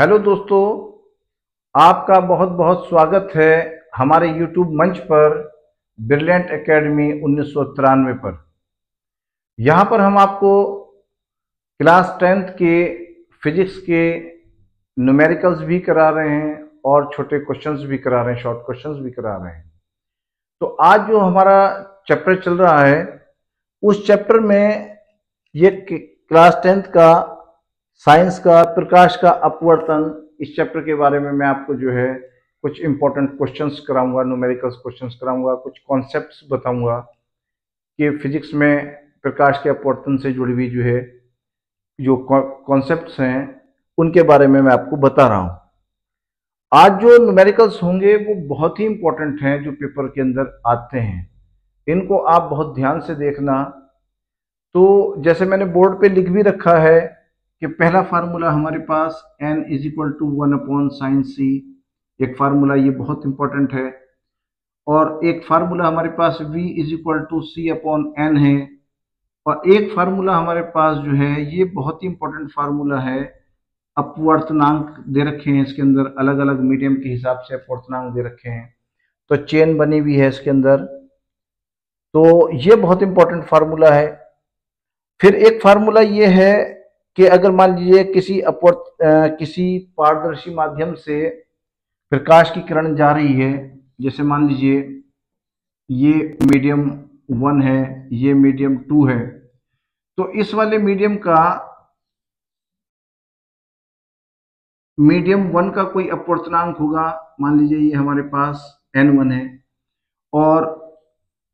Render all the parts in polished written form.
Hello दोस्तों, आपका बहुत बहुत स्वागत है हमारे YouTube मंच पर ब्रिलियंट एकेडमी 1993 पर। यहाँ पर हम आपको क्लास 10th के फिजिक्स के न्यूमेरिकल्स भी करा रहे हैं और छोटे क्वेश्चंस भी करा रहे हैं, शॉर्ट क्वेश्चंस भी करा रहे हैं। तो आज जो हमारा चैप्टर चल रहा है उस चैप्टर में ये क्लास 10th का साइंस का प्रकाश का अपवर्तन, इस चैप्टर के बारे में मैं आपको जो है कुछ इंपॉर्टेंट क्वेश्चंस कराऊंगा, न्यूमेरिकल्स क्वेश्चंस कराऊंगा, कुछ कॉन्सेप्ट्स बताऊंगा कि फिजिक्स में प्रकाश के अपवर्तन से जुड़ी हुई जो है जो कॉन्सेप्ट्स हैं उनके बारे में मैं आपको बता रहा हूं। आज जो न्यूमेरिकल्स होंगे वो बहुत ही इंपॉर्टेंट हैं, जो पेपर के अंदर आते हैं। इनको आप बहुत ध्यान से देखना। तो जैसे मैंने बोर्ड पे लिख भी रखा है कि पहला फार्मूला हमारे पास n is equal to 1/sin c, एक फार्मूला ये बहुत इंपॉर्टेंट है। और एक फार्मूला हमारे पास v is equal to c/n है। और एक फार्मूला हमारे पास जो है ये बहुत ही इंपॉर्टेंट फार्मूला है, अपवर्तनांक दे रखे हैं इसके अंदर, अलग अलग मीडियम के हिसाब से अपवर्तनांक दे रखे हैं। तो चेन बनी हुई है इसके अंदर, तो ये बहुत इंपॉर्टेंट फार्मूला है। फिर एक फार्मूला ये है कि अगर मान लीजिए किसी पारदर्शी माध्यम से प्रकाश की किरण जा रही है, जैसे मान लीजिए ये मीडियम 1 है, ये मीडियम 2 है, तो इस वाले मीडियम का मीडियम 1 का कोई अपवर्तनांक होगा। मान लीजिए ये हमारे पास n1 है, और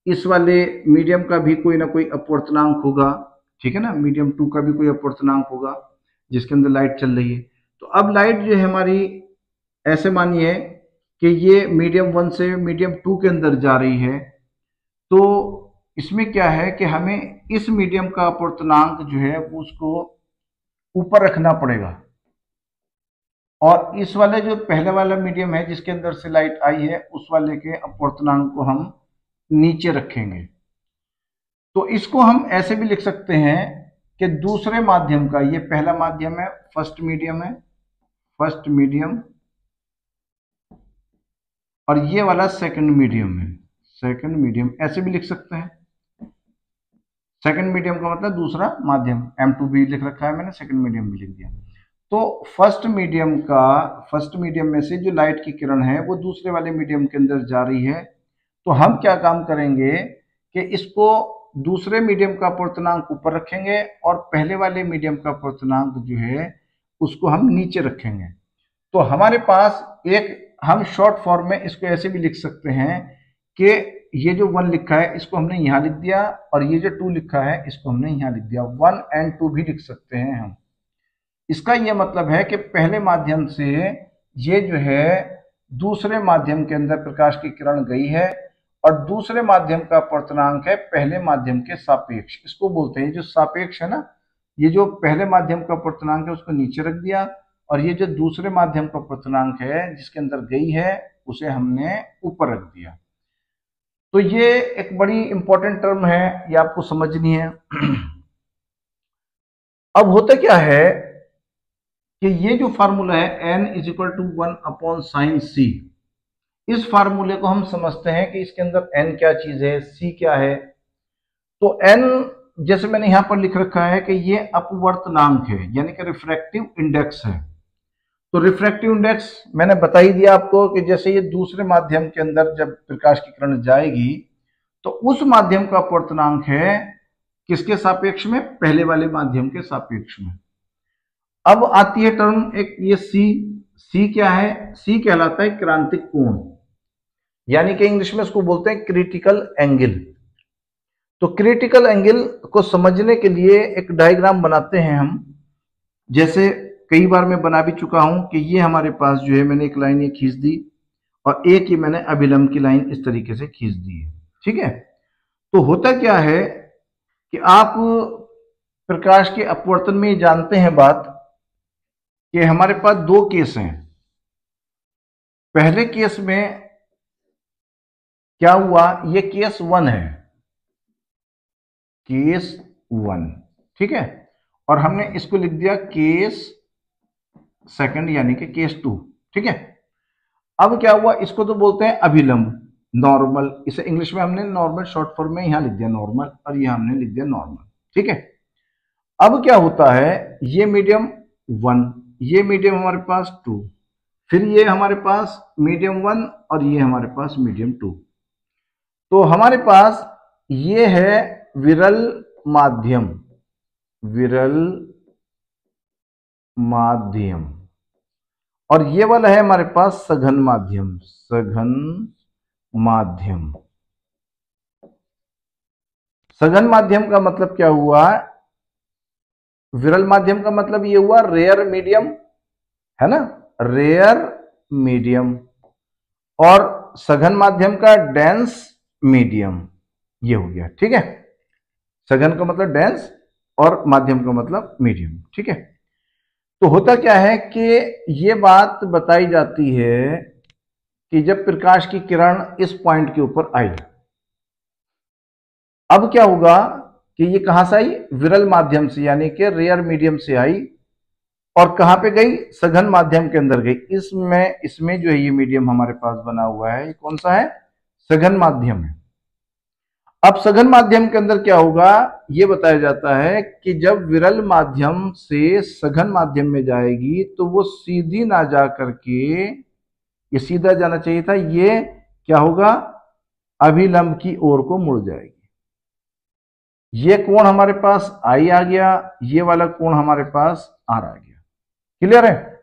इस वाले मीडियम का भी कोई ना कोई अपवर्तनांक होगा, ठीक है ना। मीडियम 2 का भी कोई अपवर्तनांक होगा जिसके अंदर लाइट चल रही है। तो अब लाइट जो है हमारी, ऐसे मानिए कि ये मीडियम 1 से मीडियम 2 के अंदर जा रही है, तो इसमें क्या है कि हमें इस मीडियम का अपवर्तनांक जो है उसको ऊपर रखना पड़ेगा, और इस वाले जो पहले वाला मीडियम है जिसके अंदर से लाइट आई है उस वाले के अपवर्तनांक को हम नीचे रखेंगे। तो इसको हम ऐसे भी लिख सकते हैं कि दूसरे माध्यम का, ये पहला माध्यम है, फर्स्ट मीडियम है, फर्स्ट मीडियम, और ये वाला सेकंड मीडियम है, सेकंड मीडियम, ऐसे भी लिख सकते हैं। सेकंड मीडियम का मतलब दूसरा माध्यम, M2 भी लिख रखा है मैंने, सेकंड मीडियम भी लिख दिया। तो फर्स्ट मीडियम में से जो लाइट की किरण है वो दूसरे वाले मीडियम के अंदर जा रही है। तो हम क्या काम करेंगे कि इसको दूसरे मीडियम का अपवर्तनांक ऊपर रखेंगे और पहले वाले मीडियम का अपवर्तनांक जो है उसको हम नीचे रखेंगे। तो हमारे पास एक, हम शॉर्ट फॉर्म में इसको ऐसे भी लिख सकते हैं कि ये जो 1 लिखा है इसको हमने यहाँ लिख दिया, और ये जो 2 लिखा है इसको हमने यहाँ लिख दिया। 1 और 2 भी लिख सकते हैं हम। इसका ये मतलब है कि पहले माध्यम से ये जो है दूसरे माध्यम के अंदर प्रकाश की किरण गई है, और दूसरे माध्यम का अपवर्तनांक है पहले माध्यम के सापेक्ष, इसको बोलते हैं जो सापेक्ष है ना। ये जो पहले माध्यम का अपवर्तनांक है उसको नीचे रख दिया, और ये जो दूसरे माध्यम का अपवर्तनांक है जिसके अंदर गई है उसे हमने ऊपर रख दिया। तो ये एक बड़ी इंपॉर्टेंट टर्म है, ये आपको समझनी है। अब होता क्या है कि ये जो फार्मूला है n is equal to 1/sin c, इस फार्मूले को हम समझते हैं कि इसके अंदर n क्या चीज है, c क्या है। तो n जैसे मैंने यहां पर लिख रखा है कि ये अपवर्तनांक है, यानी कि रिफ्रैक्टिव इंडेक्स है। तो रिफ्रैक्टिव इंडेक्स मैंने बता ही दिया आपको कि जैसे ये दूसरे माध्यम के अंदर जब प्रकाश की किरण जाएगी तो उस माध्यम का अपवर्तनांक है किसके सापेक्ष में, पहले वाले माध्यम के सापेक्ष में। अब आती है टर्म एक, ये सी क्या है, सी कहलाता है क्रांतिक कोण, यानी कि इंग्लिश में इसको बोलते हैं क्रिटिकल एंगल। तो क्रिटिकल एंगल को समझने के लिए एक डायग्राम बनाते हैं हम, जैसे कई बार मैं बना भी चुका हूं कि ये हमारे पास जो है मैंने एक लाइन ये खींच दी, और एक ही मैंने अभिलंब की लाइन इस तरीके से खींच दी है, ठीक है। तो होता क्या है कि आप प्रकाश के अपवर्तन में जानते हैं बात कि हमारे पास 2 केस हैं। पहले केस में क्या हुआ, ये केस 1 है, केस 1, ठीक है, और हमने इसको लिख दिया केस सेकंड यानी कि केस 2। ठीक है, अब क्या हुआ, इसको तो बोलते हैं अभिलंब, नॉर्मल। इसे इंग्लिश में हमने नॉर्मल शॉर्ट फॉर्म में यहां लिख दिया नॉर्मल, और यहां हमने लिख दिया नॉर्मल। ठीक है, अब क्या होता है, ये मीडियम 1, ये मीडियम हमारे पास 2, फिर ये हमारे पास मीडियम 1 और ये हमारे पास मीडियम 2। तो हमारे पास ये है विरल माध्यम, विरल माध्यम, और ये वाला है हमारे पास सघन माध्यम, सघन माध्यम। सघन माध्यम का मतलब क्या हुआ, विरल माध्यम का मतलब ये हुआ रेयर मीडियम, है ना, रेयर मीडियम, और सघन माध्यम का डेंस मीडियम, ये हो गया। ठीक है, सघन का मतलब डेंस और माध्यम का मतलब मीडियम। ठीक है, तो होता क्या है कि ये बात बताई जाती है कि जब प्रकाश की किरण इस पॉइंट के ऊपर आई, अब क्या होगा कि ये कहां से आई, विरल माध्यम से यानी कि रेयर मीडियम से आई, और कहां पे गई, सघन माध्यम के अंदर गई। इसमें जो है ये मीडियम हमारे पास बना हुआ है, ये कौन सा है, सघन माध्यम है। अब सघन माध्यम के अंदर क्या होगा, ये बताया जाता है कि जब विरल माध्यम से सघन माध्यम में जाएगी तो वो सीधी ना जा करके, ये सीधा जाना चाहिए था, ये क्या होगा, अभिलंब की ओर को मुड़ जाएगी। ये कोण हमारे पास आई आ गया, ये वाला कोण हमारे पास आर आ गया। क्लियर है,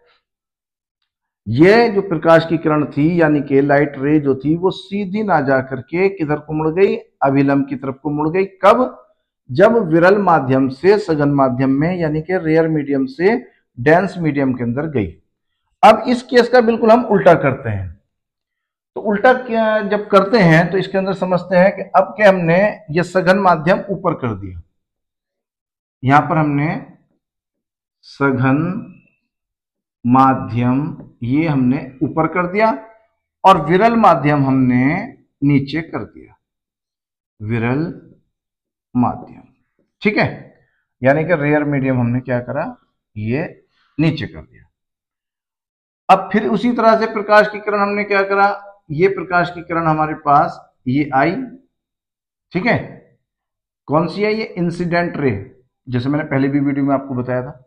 ये जो प्रकाश की किरण थी यानी कि लाइट रे जो थी वो सीधी ना जा करके किधर को मुड़ गई, अभिलंब की तरफ को मुड़ गई। कब, जब विरल माध्यम से सघन माध्यम में यानी कि रेयर मीडियम से डेंस मीडियम के अंदर गई। अब इस केस का बिल्कुल हम उल्टा करते हैं। तो उल्टा क्या जब करते हैं तो इसके अंदर समझते हैं कि अब क्या, हमने ये सघन माध्यम ऊपर कर दिया, यहां पर हमने सघन माध्यम ये हमने ऊपर कर दिया, और विरल माध्यम हमने नीचे कर दिया, विरल माध्यम। ठीक है, यानी कि रेयर मीडियम हमने क्या करा, ये नीचे कर दिया। अब फिर उसी तरह से प्रकाश की किरण हमने क्या करा, ये प्रकाश की किरण हमारे पास ये आई। ठीक है, कौन सी है, ये इंसिडेंट रे, जैसे मैंने पहले भी वीडियो में आपको बताया था।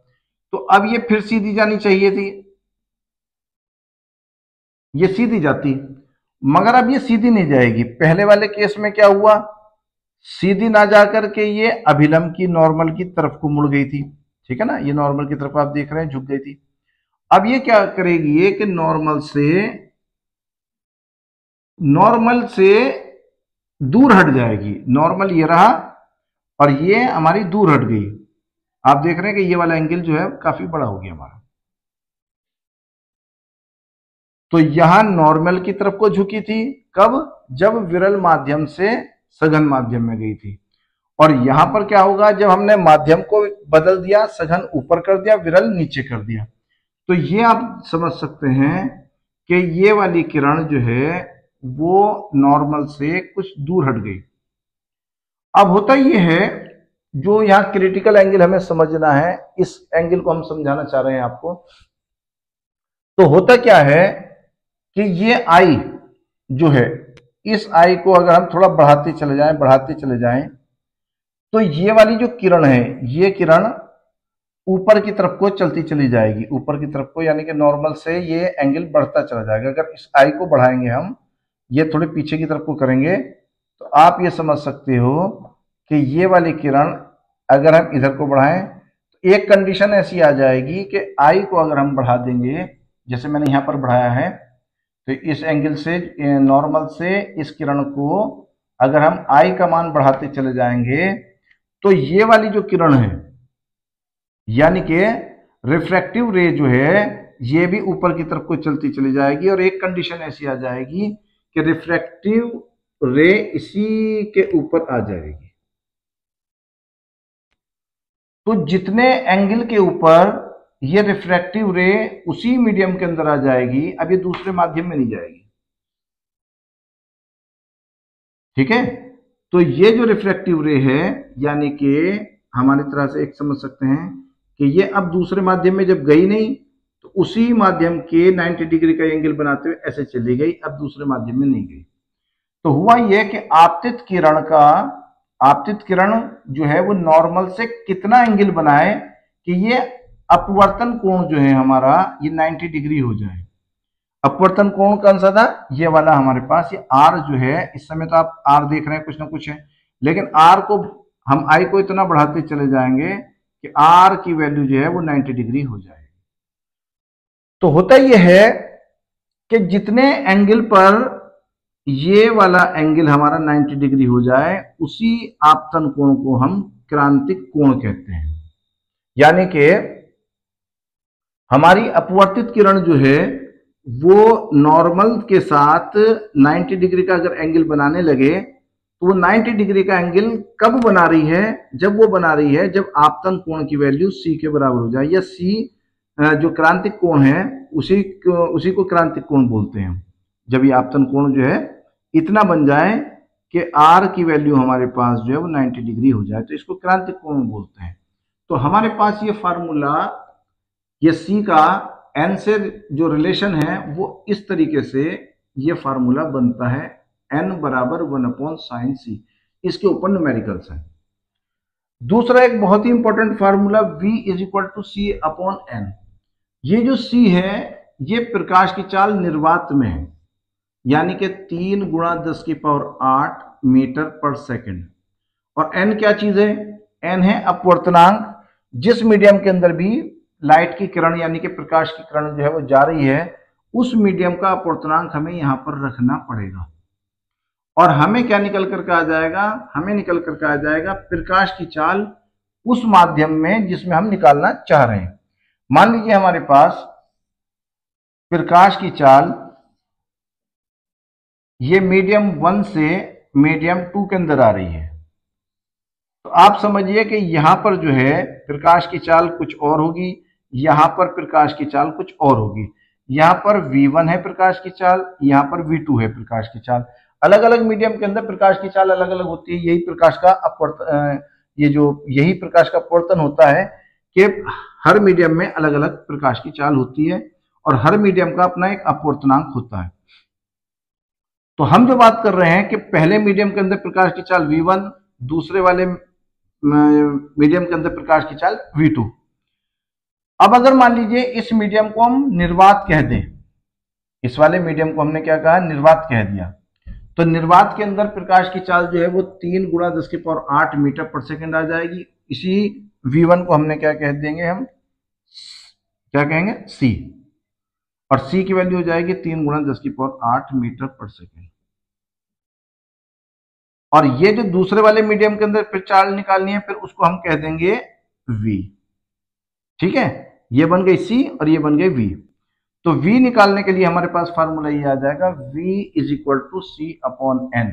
तो अब ये फिर सीधी जानी चाहिए थी, ये सीधी जाती, मगर अब ये सीधी नहीं जाएगी। पहले वाले केस में क्या हुआ, सीधी ना जाकर के ये अभिलंब की नॉर्मल की तरफ को मुड़ गई थी। ठीक है ना, ये नॉर्मल की तरफ आप देख रहे हैं झुक गई थी। अब ये क्या करेगी, ये कि नॉर्मल से दूर हट जाएगी। नॉर्मल ये रहा और ये हमारी दूर हट गई। आप देख रहे हैं कि ये वाला एंगल जो है काफी बड़ा हो गया हमारा। तो यहां नॉर्मल की तरफ को झुकी थी, कब, जब विरल माध्यम से सघन माध्यम में गई थी। और यहां पर क्या होगा, जब हमने माध्यम को बदल दिया, सघन ऊपर कर दिया, विरल नीचे कर दिया, तो ये आप समझ सकते हैं कि ये वाली किरण जो है वो नॉर्मल से कुछ दूर हट गई। अब होता ये है, जो यहां क्रिटिकल एंगल हमें समझना है, इस एंगल को हम समझाना चाह रहे हैं आपको। तो होता क्या है कि ये आई जो है, इस आई को अगर हम थोड़ा बढ़ाते चले जाएं, तो ये वाली जो किरण है, ये किरण ऊपर की तरफ को चलती चली जाएगी, ऊपर की तरफ को, यानी कि नॉर्मल से ये एंगल बढ़ता चला जाएगा। अगर इस आई को बढ़ाएंगे हम, ये थोड़े पीछे की तरफ को करेंगे, तो आप ये समझ सकते हो कि ये वाली किरण अगर हम इधर को बढ़ाएं, तो एक कंडीशन ऐसी आ जाएगी कि आई को अगर हम बढ़ा देंगे, जैसे मैंने यहां पर बढ़ाया है, तो इस एंगल से नॉर्मल से इस किरण को अगर हम आई का मान बढ़ाते चले जाएंगे, तो ये वाली जो किरण है यानी कि रिफ्रैक्टिव रे जो है, ये भी ऊपर की तरफ को चलती चली जाएगी। और एक कंडीशन ऐसी आ जाएगी कि रिफ्रैक्टिव रे इसी के ऊपर आ जाएगी। तो जितने एंगल के ऊपर ये रिफ्रैक्टिव रे उसी मीडियम के अंदर आ जाएगी, अब ये दूसरे माध्यम में नहीं जाएगी। ठीक है, तो ये जो रिफ्रैक्टिव रे है, यानी कि हमारी तरह से एक समझ सकते हैं कि ये अब दूसरे माध्यम में जब गई नहीं, तो उसी माध्यम के 90 डिग्री का एंगल बनाते हुए ऐसे चली गई, अब दूसरे माध्यम में नहीं गई। तो हुआ यह कि आपतित किरण जो है वो नॉर्मल से कितना एंगल बनाए कि ये अपवर्तन कोण जो है हमारा ये 90 डिग्री हो जाए। अपवर्तन कोण कौन सा था? ये वाला हमारे पास, ये आर जो है, इस समय तो आप आर देख रहे हैं कुछ ना कुछ है, लेकिन आर को हम आई को इतना बढ़ाते चले जाएंगे कि आर की वैल्यू जो है वो 90 डिग्री हो जाएगी। तो होता यह है कि जितने एंगल पर ये वाला एंगल हमारा 90 डिग्री हो जाए उसी आपतन कोण को हम क्रांतिक कोण कहते हैं। यानी कि हमारी अपवर्तित किरण जो है वो नॉर्मल के साथ 90 डिग्री का अगर एंगल बनाने लगे तो वो 90 डिग्री का एंगल कब बना रही है? जब वो बना रही है जब आपतन कोण की वैल्यू c के बराबर हो जाए, या c जो क्रांतिक कोण है उसी को क्रांतिक कोण बोलते हैं। जब ये आपतन कोण जो है इतना बन जाए कि r की वैल्यू हमारे पास जो है वो 90 डिग्री हो जाए तो इसको क्रांतिक कोण बोलते हैं। तो हमारे पास ये फार्मूला, ये c का n से जो रिलेशन है वो इस तरीके से ये फार्मूला बनता है, n बराबर 1/sin c। इसके ऊपर न्यूमेरिकल्स है। दूसरा एक बहुत ही इंपॉर्टेंट फार्मूला v = c/n। ये जो c है ये प्रकाश की चाल निर्वात में है, यानी कि 3 × 10⁸ मीटर पर सेकंड। और n क्या चीज है? n है अपवर्तनांक। जिस मीडियम के अंदर भी लाइट की किरण यानी कि प्रकाश की किरण जो है वो जा रही है उस मीडियम का अपवर्तनांक हमें यहां पर रखना पड़ेगा। और हमें क्या निकल करके आ जाएगा? हमें निकल करके आ जाएगा प्रकाश की चाल उस माध्यम में जिसमें हम निकालना चाह रहे हैं। मान लीजिए हमारे पास प्रकाश की चाल ये मीडियम 1 से मीडियम 2 के अंदर आ रही है, तो आप समझिए कि यहां पर जो है प्रकाश की चाल कुछ और होगी, यहां पर प्रकाश की चाल कुछ और होगी। यहां पर v1 है प्रकाश की चाल, यहां पर v2 है प्रकाश की चाल। अलग अलग मीडियम के अंदर प्रकाश की चाल अलग अलग होती है। यही प्रकाश का अपवर्तन होता है कि हर मीडियम में अलग अलग प्रकाश की चाल होती है और हर मीडियम का अपना एक अपवर्तनांक होता है। तो हम जो बात कर रहे हैं कि पहले मीडियम के अंदर प्रकाश की चाल v1, दूसरे वाले मीडियम के अंदर प्रकाश की चाल v2। अब अगर मान लीजिए इस मीडियम को हम निर्वात कह दें, इस वाले मीडियम को हमने क्या कहा? निर्वात कह दिया। तो निर्वात के अंदर प्रकाश की चाल जो है वो 3 × 10⁸ मीटर पर सेकंड आ जाएगी। इसी v1 को हमने क्या कह देंगे? हम क्या कहेंगे? c। और c की वैल्यू हो जाएगी 3 × 10⁸ मीटर पर सेकंड। और ये जो दूसरे वाले मीडियम के अंदर फिर चाल निकालनी है, फिर उसको हम कह देंगे v। ठीक है, ये बन गई c और ये बन गई v। तो v निकालने के लिए हमारे पास फार्मूला ये आ जाएगा v = c/n।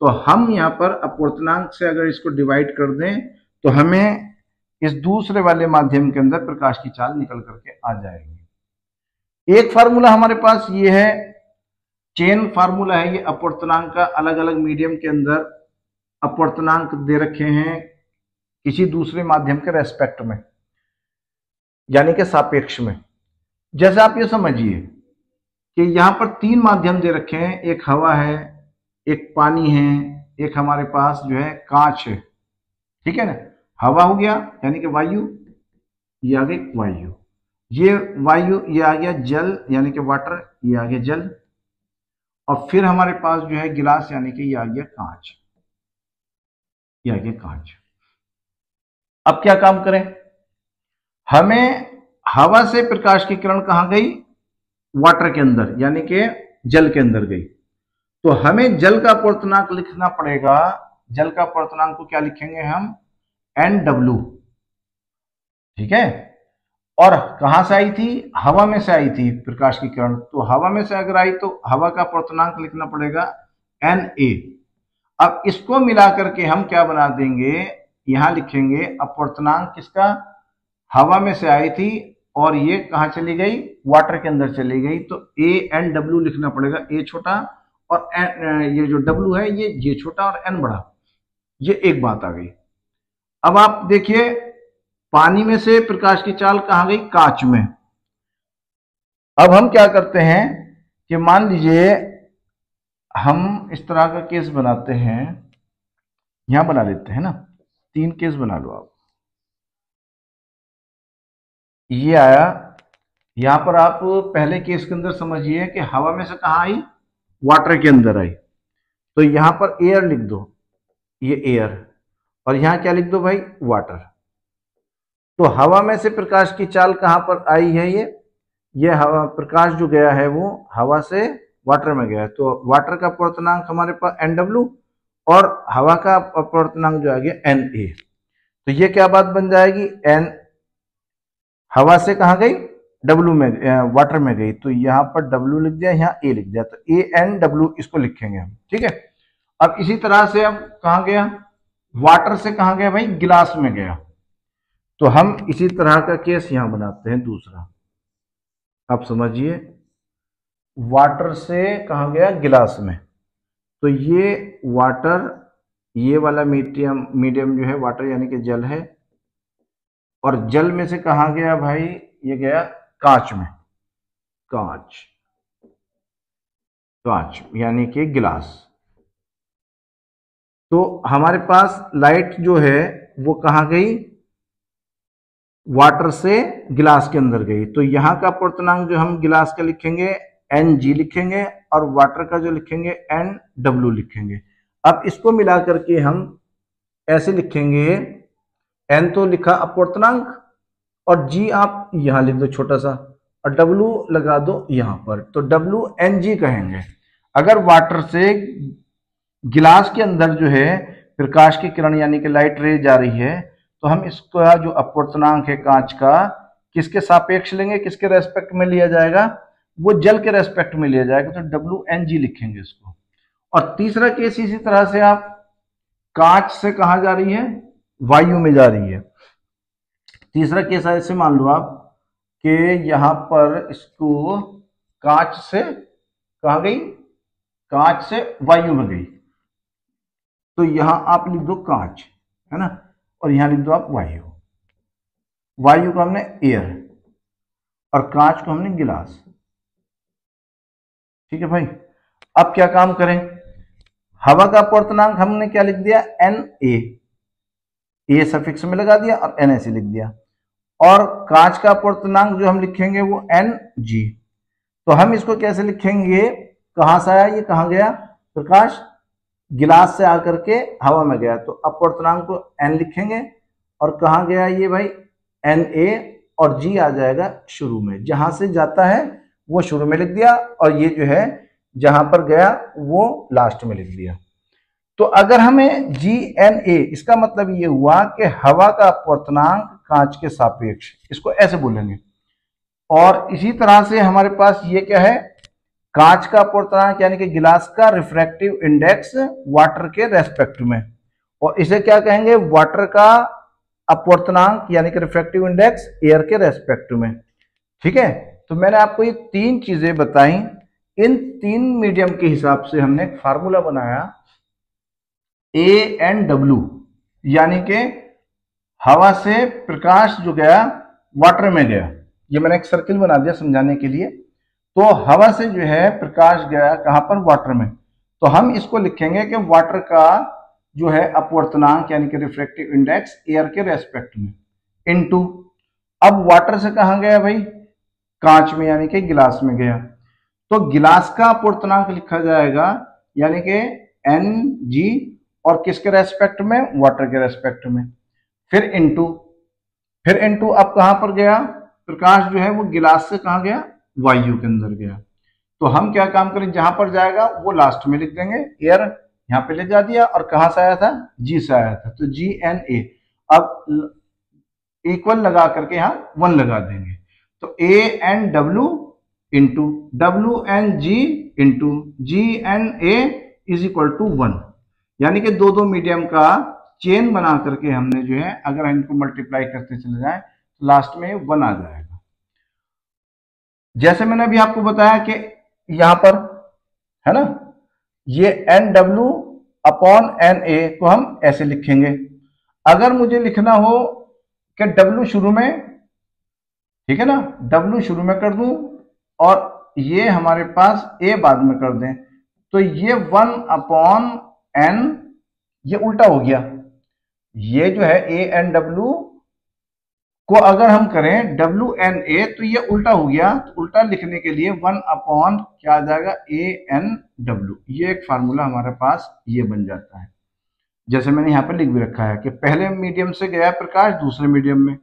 तो हम यहां पर अपवर्तनांक से अगर इसको डिवाइड कर दें तो हमें इस दूसरे वाले माध्यम के अंदर प्रकाश की चाल निकल करके आ जाएगी। एक फार्मूला हमारे पास ये है, चेन फार्मूला है। ये अपवर्तनांक का अलग अलग मीडियम के अंदर अपवर्तनांक दे रखे हैं किसी दूसरे माध्यम के रेस्पेक्ट में, यानी कि सापेक्ष में। जैसे आप ये समझिए कि यहां पर 3 माध्यम दे रखे हैं, एक हवा है, एक पानी है, एक हमारे पास जो है कांच है। ठीक है ना, हवा हो गया यानी कि वायु, ये आ गई वायु, ये वायु, ये आ गया जल यानी कि वाटर, ये आ गया जल, और फिर हमारे पास जो है गिलास यानी कि ये आ गया कांच, ये आ गया कांच। अब क्या काम करें? हमें हवा से प्रकाश की किरण कहां गई? वाटर के अंदर यानी कि जल के अंदर गई। तो हमें जल का अपवर्तनांक लिखना पड़ेगा। जल का अपवर्तनांक को क्या लिखेंगे हम? NW। ठीक है, और कहां से आई थी? हवा में से आई थी प्रकाश की किरण। तो हवा में से अगर आई तो हवा का अपवर्तनांक लिखना पड़ेगा NA। अब इसको मिला करके हम क्या बना देंगे? यहां लिखेंगे अपवर्तनांक किसका? हवा में से आई थी और ये कहां चली गई? वाटर के अंदर चली गई। तो ANW लिखना पड़ेगा, A छोटा और ये जो W है ये छोटा और N बड़ा। ये एक बात आ गई। अब आप देखिए पानी में से प्रकाश की चाल कहां गई? कांच में। अब हम क्या करते हैं कि मान लीजिए हम इस तरह का केस बनाते हैं, यहां बना लेते हैं ना, 3 केस बना लो आप। ये आया, यहां पर आप पहले केस के अंदर समझिए कि हवा में से कहां आई, वाटर के अंदर आई, तो यहां पर एयर लिख दो, ये एयर, और यहां क्या लिख दो भाई, वाटर। तो हवा में से प्रकाश की चाल कहां पर आई है, ये हवा, प्रकाश जो गया है वो हवा से वाटर में गया, तो वाटर का अपवर्तनांक हमारे पास NW और हवा का अपवर्तनांक जो आ गया NA। तो ये क्या बात बन जाएगी, N हवा से कहां गई, W में, वाटर में गई, तो यहां पर W लिख दिया, यहाँ A लिख दिया, तो ANW इसको लिखेंगे हम, ठीक है। अब इसी तरह से अब कहां गया, वाटर से कहां गया भाई, गिलास में गया, तो हम इसी तरह का केस यहां बनाते हैं दूसरा। आप समझिए, वाटर से कहां गया, गिलास में, तो ये वाटर, ये वाला मीडियम जो है वाटर यानी कि जल है, और जल में से कहां गया भाई, ये गया कांच में, कांच, कांच यानी कि गिलास। तो हमारे पास लाइट जो है वो कहां गई, वाटर से गिलास के अंदर गई, तो यहां का अपवर्तनांक जो हम गिलास का लिखेंगे NG लिखेंगे, और वाटर का जो लिखेंगे NW लिखेंगे। अब इसको मिला करके हम ऐसे लिखेंगे, N तो लिखा अपवर्तनांक, और G आप यहां लिख दो छोटा सा, और W लगा दो यहां पर, तो WNG कहेंगे। अगर वाटर से गिलास के अंदर जो है प्रकाश की किरण यानी कि लाइट रे जा रही है, तो हम इसका जो अपवर्तनांक है कांच का, किसके सापेक्ष लेंगे, किसके रेस्पेक्ट में लिया जाएगा, वो जल के रेस्पेक्ट में लिया जाएगा, तो WNG लिखेंगे इसको। और तीसरा केस इसी तरह से, आप कांच से कहां जा रही है, वायु में जा रही है। तीसरा केस ऐसे मान लो आप कि यहां पर इसको कांच से कहां गई, कांच से वायु में गई, तो यहां आप लिख दो कांच, है ना, और यहां लिख दो आप वायु। वायु को हमने एयर और कांच को हमने गिलास, ठीक है भाई। अब क्या काम करें, हवा का अपवर्तनांक हमने क्या लिख दिया, NA, ए सफिक्स में लगा दिया और NA से लिख दिया, और कांच का अपवर्तनांक जो हम लिखेंगे वो NG। तो हम इसको कैसे लिखेंगे, कहां से आया, ये कहां गया प्रकाश, गिलास से आकर के हवा में गया, तो अपवर्तनांक को N लिखेंगे, और कहां गया ये भाई NA, और G आ जाएगा शुरू में, जहां से जाता है वो शुरू में लिख दिया, और ये जो है जहां पर गया वो लास्ट में लिख दिया। तो अगर हमें GNA, इसका मतलब ये हुआ कि हवा का अपवर्तनांक कांच के सापेक्ष, इसको ऐसे बोलेंगे। और इसी तरह से हमारे पास ये क्या है, कांच का अपवर्तनांक यानी कि गिलास का रिफ्रैक्टिव इंडेक्स वाटर के रेस्पेक्ट में, और इसे क्या कहेंगे, वाटर का अपवर्तनांक यानी कि रिफ्रैक्टिव इंडेक्स एयर के रेस्पेक्ट में, ठीक है। तो मैंने आपको ये 3 चीजें बताई, इन 3 मीडियम के हिसाब से हमने एक फार्मूला बनाया, ANW, यानी कि हवा से प्रकाश जो गया वाटर में गया, ये मैंने एक सर्किल बना दिया समझाने के लिए। तो हवा से जो है प्रकाश गया कहां पर, वाटर में, तो हम इसको लिखेंगे कि वाटर का जो है अपवर्तनांक यानी कि रिफ्रैक्टिव इंडेक्स एयर के रेस्पेक्ट में, इनटू, अब वाटर से कहां गया भाई, कांच में यानी कि गिलास में गया, तो गिलास का अपवर्तनांक लिखा जाएगा यानी कि NG, और किसके रेस्पेक्ट में, वाटर के रेस्पेक्ट में, फिर इनटू अब कहां पर गया प्रकाश जो है वो गिलास से कहां गया, वायु के अंदर गया, तो हम क्या काम करें, जहां पर जाएगा वो लास्ट में लिख देंगे, एयर यहां पे ले जा दिया, और कहां से आया था, G से आया था, तो GNA, अब इक्वल लगा करके यहां 1 लगा देंगे, तो ANW into WNG into GNA is equal to 1, यानी कि दो मीडियम का चेन बना करके हमने जो है, अगर इनको मल्टीप्लाई करते चले जाए तो लास्ट में 1 आ जाएगा। जैसे मैंने अभी आपको बताया कि यहां पर है ना, ये NW अपॉन NA को हम ऐसे लिखेंगे। अगर मुझे लिखना हो कि W शुरू में, ठीक है ना, W शुरू में कर दूं और ये हमारे पास a बाद में कर दें, तो ये 1/n, ये उल्टा हो गया। ये जो है a/n/w को अगर हम करें WNA तो ये उल्टा हो गया। तो उल्टा लिखने के लिए 1/ क्या आ जाएगा, ANW। ये एक फार्मूला हमारे पास ये बन जाता है। जैसे मैंने यहाँ पर लिख भी रखा है कि पहले मीडियम से गया प्रकाश दूसरे मीडियम में,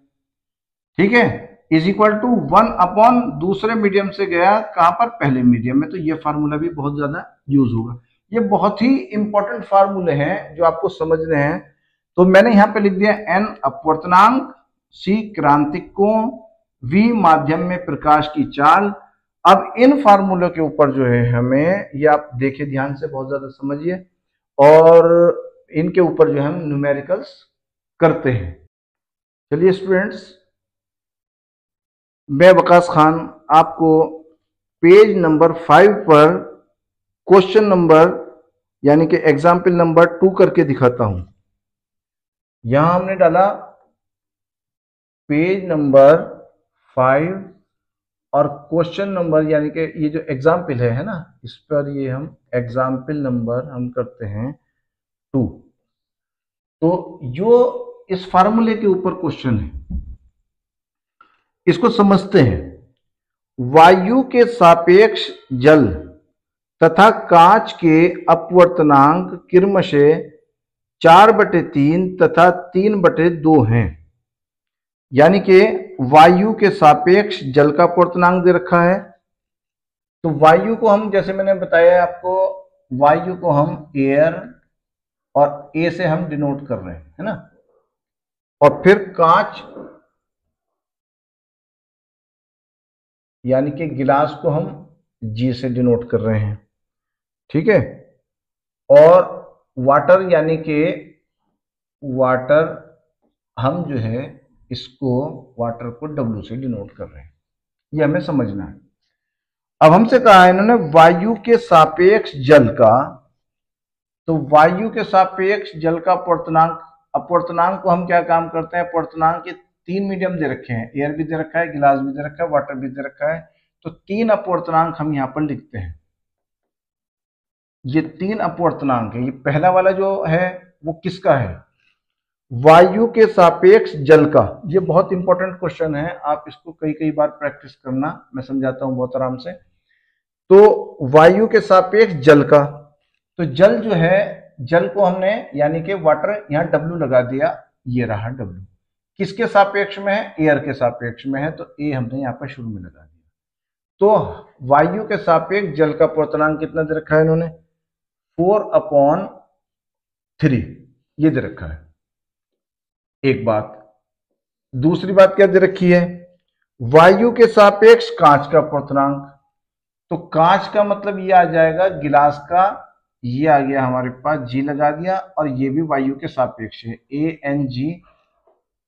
ठीक है, इज इक्वल टू 1/ दूसरे मीडियम से गया कहां पर, पहले मीडियम में। तो ये फार्मूला भी बहुत ज्यादा यूज होगा। ये बहुत ही इंपॉर्टेंट फार्मूले हैं जो आपको समझने हैं। तो मैंने यहाँ पे लिख दिया n अपवर्तनांक, C क्रांतिक कोण, V माध्यम में प्रकाश की चाल। अब इन फार्मूलों के ऊपर जो है हमें, ये आप देखिए ध्यान से, बहुत ज्यादा समझिए, और इनके ऊपर जो है हम न्यूमेरिकल्स करते हैं। चलिए स्टूडेंट्स, मैं वकास खान आपको पेज नंबर 5 पर क्वेश्चन नंबर यानी कि एग्जाम्पल नंबर 2 करके दिखाता हूं। यहां हमने डाला पेज नंबर 5 और क्वेश्चन नंबर यानी कि ये जो एग्जाम्पल है ना, इस पर ये हम एग्जाम्पल नंबर हम करते हैं 2। तो जो इस फार्मूले के ऊपर क्वेश्चन है इसको समझते हैं। वायु के सापेक्ष जल तथा कांच के अपवर्तनांक क्रमशः 4/3 तथा 3/2 हैं। यानी कि वायु के सापेक्ष जल का अपवर्तनांक दे रखा है। तो वायु को हम, जैसे मैंने बताया आपको, वायु को हम एयर और ए से हम डिनोट कर रहे हैं, है ना। और फिर कांच यानी कि गिलास को हम जी से डिनोट कर रहे हैं, ठीक है। और वाटर यानी कि वाटर हम जो है इसको, वाटर को डब्ल्यू से डिनोट कर रहे हैं। ये हमें समझना है। अब हमसे कहा है इन्होंने वायु के सापेक्ष जल का, तो वायु के सापेक्ष जल का अपवर्तनांक को हम क्या काम करते हैं, अपवर्तनांक के 3 मीडियम दे रखे हैं, एयर भी दे रखा है, गिलास भी दे रखा है, वाटर भी दे रखा है। तो 3 अपवर्तनांक हम यहां पर लिखते हैं। ये 3 अपवर्तनांक है। ये पहला वाला जो है वो किसका है, वायु के सापेक्ष जल का। ये बहुत इंपॉर्टेंट क्वेश्चन है, आप इसको कई बार प्रैक्टिस करना, मैं समझाता हूं बहुत आराम से। तो वायु के सापेक्ष जल का, तो जल जो है, जल को हमने यानी कि वाटर यहां W लगा दिया, ये रहा W। किसके सापेक्ष में है, एयर के सापेक्ष में है, तो ए हमने यहां पर शुरू में लगा दिया। तो वायु के सापेक्ष जल का अपवर्तनांक कितना दे रखा है इन्होंने, 4/3 ये दे रखा है। एक बात। दूसरी बात क्या दे रखी है, वायु के सापेक्ष कांच का अपवर्तनांक। तो कांच का मतलब ये आ जाएगा गिलास का, ये आ गया हमारे पास, जी लगा दिया, और ये भी वायु के सापेक्ष है, ANG।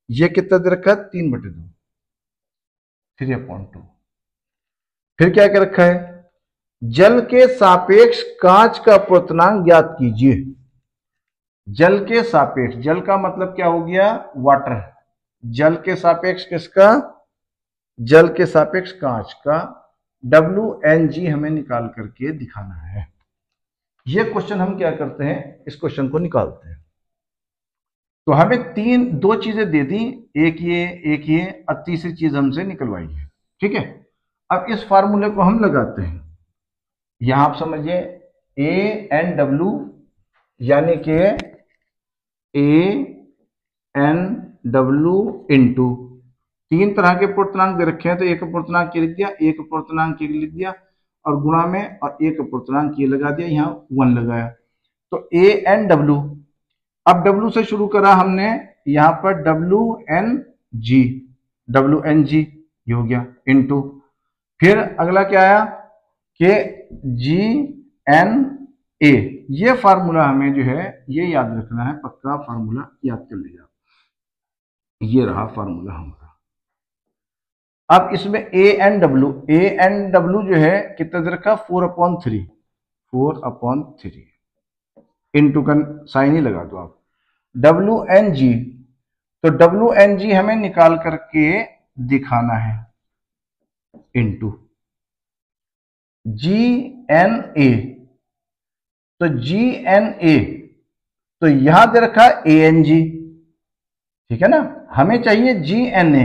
ये कितना दे रखा है, 3/2, 3/2। फिर क्या कर रखा है, जल के सापेक्ष कांच का अपवर्तनांक ज्ञात कीजिए। जल के सापेक्ष, जल का मतलब क्या हो गया, वाटर। जल के सापेक्ष किसका, जल के सापेक्ष कांच का, WNG हमें निकाल करके दिखाना है। ये क्वेश्चन हम क्या करते हैं, इस क्वेश्चन को निकालते हैं। तो हमें 2 चीजें दे दी, एक ये और तीसरी चीज हमसे निकलवाई है, ठीक है। अब इस फार्मूले को हम लगाते हैं। यहां आप समझिए ANW यानी कि ANW इंटू 3 तरह के अपवर्तनांक दे रखे हैं, तो एक अपवर्तनांक ये लिख दिया, एक अपवर्तनांक ये लिख दिया, और गुणा में और एक अपवर्तनांक ये लगा दिया, यहां 1 लगाया। तो ANW, अब W से शुरू करा हमने, यहां पर WNG ये हो गया, इंटू फिर अगला क्या आया कि GNA। ये फार्मूला हमें जो है ये याद रखना है, पक्का फार्मूला याद कर लीजिए। ये रहा फार्मूला हमारा। अब इसमें ANW जो है कितना दे रखा, 4/3 इंटू का साइन ही लगा दो आप। WNG, तो WNG हमें निकाल करके दिखाना है, इंटू जी एन ए, तो जी एन ए, तो यहां दे रखा ए एन जी, ठीक है ना, हमें चाहिए जी एन ए।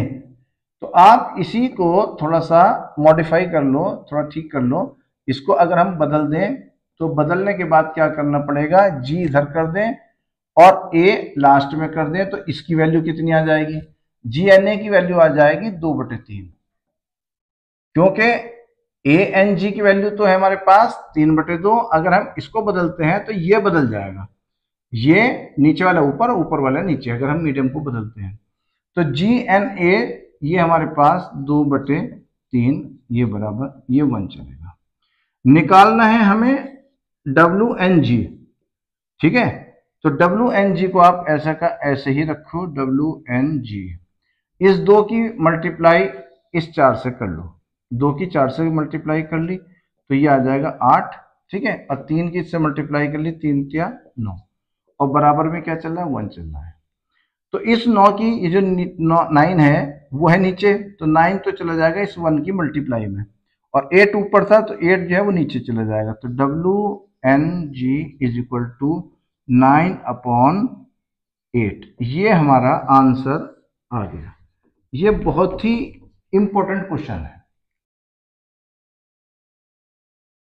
तो आप इसी को थोड़ा सा मॉडिफाई कर लो, थोड़ा ठीक कर लो। इसको अगर हम बदल दें तो बदलने के बाद क्या करना पड़ेगा, जी इधर कर दें और ए लास्ट में कर दें, तो इसकी वैल्यू कितनी आ जाएगी, जी एन ए की वैल्यू आ जाएगी 2/3, क्योंकि ए एन जी की वैल्यू तो है हमारे पास 3/2। अगर हम इसको बदलते हैं तो ये बदल जाएगा, ये नीचे वाला ऊपर, ऊपर वाला नीचे, अगर हम मीडियम को बदलते हैं। तो जी एन ए ये हमारे पास 2/3, ये बराबर ये 1 चलेगा। निकालना है हमें डब्ल्यू एन जी, ठीक है। तो डब्ल्यू एन जी को आप ऐसा का ऐसे ही रखो, डब्ल्यू एन जी। इस 2 की मल्टीप्लाई इस 4 से कर लो, 2 की 4 से मल्टीप्लाई कर ली तो ये आ जाएगा 8, ठीक है। और 3 की इससे मल्टीप्लाई कर ली, 3 क्या 9, और बराबर में क्या चल रहा है, 1 चल रहा है। तो इस 9 की ये जो 9 है वो है नीचे, तो 9 तो चला जाएगा इस 1 की मल्टीप्लाई में, और 8 ऊपर था तो 8 जो है वो नीचे चला जाएगा। तो W N G is equal to 9/8, ये हमारा आंसर आ गया। ये बहुत ही इंपॉर्टेंट क्वेश्चन है।